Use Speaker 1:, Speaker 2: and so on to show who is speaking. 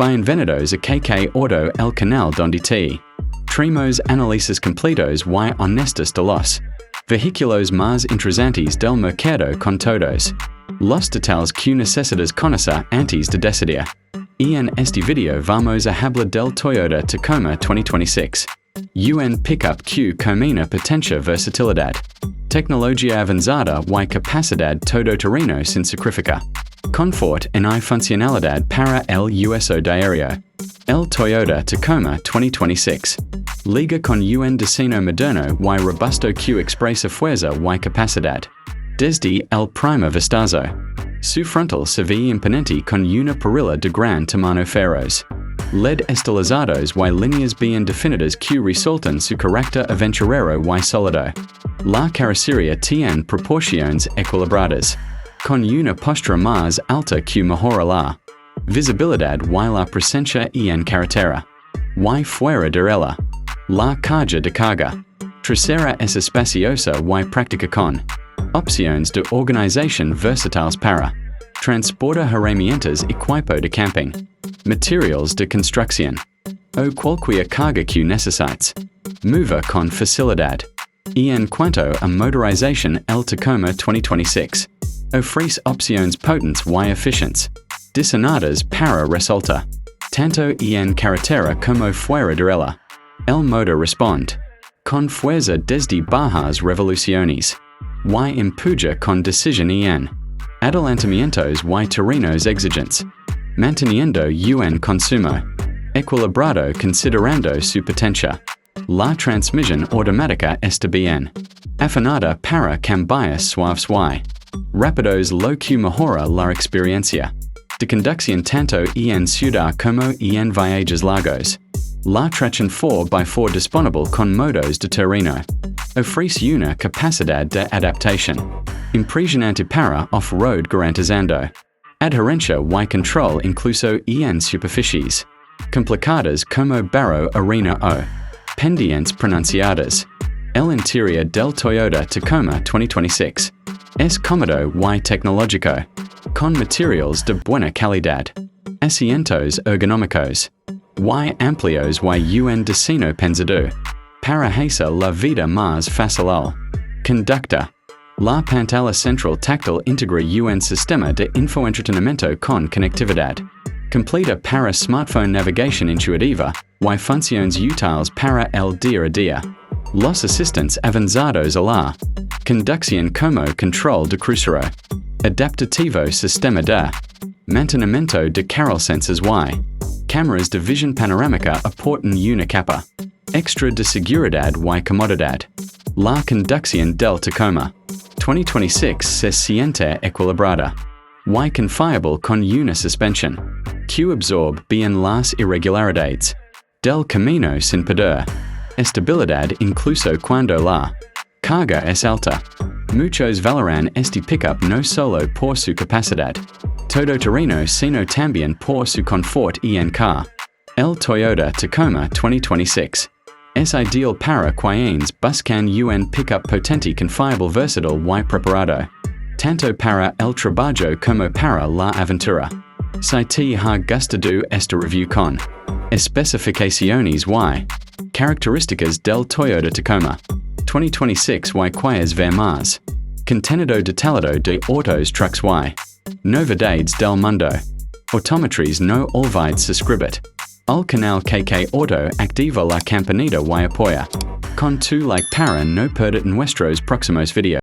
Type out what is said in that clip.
Speaker 1: Bienvenidos a KK Auto el Canal donde te traemos análisis completos y honestos de los vehículos más interesantes del mercado con todos los detalles que necesitas conocer antes de decidir. En este video vamos a hablar del Toyota Tacoma 2026. Un pickup que combina potencia versatilidad, tecnología avanzada y capacidad todoterreno sin sacrificar, confort y funcionalidad para el uso diario. El Toyota Tacoma 2026 llega con un diseño moderno y robusto que expresa fuerza y capacidad. Desde el primer vistazo, su frontal se ve imponente con una parrilla de gran tamaño faros, LED estilizados y líneas bien definidas que resaltan su carácter aventurero y sólido. La carrocería tiene proporciones equilibradas, con una postura más alta que mejora la visibilidad y la presencia en carretera. Y fuera de ella, la caja de carga trasera es espaciosa y práctica con opciones de organización versátiles para transportar herramientas equipo de camping, materials de construcción o cualquier carga que necesites. Move con facilidad. En cuanto a motorización, el Tacoma 2026 ofrece opciones potentes y eficientes, diseñadas para resaltar, tanto en carretera como fuera de ella. El motor responde con fuerza desde bajas revoluciones y empuja con decisión en adelantamientos y terrenos exigentes, manteniendo un consumo equilibrado considerando su potencia. La transmisión automática está bien afinada para cambios suaves y rápidos, lo que mejora la experiencia de conducción tanto en ciudad como en viajes largos. La tracción 4x4 disponible con modos de terreno ofrece una capacidad de adaptación impresionante para off-road, garantizando adherencia y control incluso en superficies complicadas como barro, arena o pendientes pronunciadas. El interior del Toyota Tacoma 2026 es cómodo y tecnológico, con materiales de buena calidad, asientos ergonómicos y amplios y un diseño pensado para hacer la vida más fácil al conductor. La pantalla central táctil integra un sistema de infoentretenimiento con conectividad completa para smartphone, navegación intuitiva y funciones útiles para el día a día. Los asistentes avanzados a la conducción como control de crucero, adaptativo sistema de mantenimiento de carrocerías y cámaras de visión panorámica aportan una capa extra de seguridad y comodidad. La conducción del Tacoma 2026 se siente equilibrada y confiable con una suspensión que absorbe bien las irregularidades del camino sin perder estabilidad incluso cuando la carga es alta. Muchos valoran este pickup no solo por su capacidad todoterreno sino también por su confort en car. El Toyota Tacoma 2026 es ideal para quienes buscan un pickup potente, confiable, versátil y preparado, tanto para el trabajo como para la aventura. Si te ha gustado esta review con especificaciones y características del Toyota Tacoma 2026 y quieres ver más contenido detallado de autos, trucks y novedades del mundo automotriz, no olvides suscribir al canal KK Auto, activa la campanita y apoya con tu like para no perder nuestros próximos videos.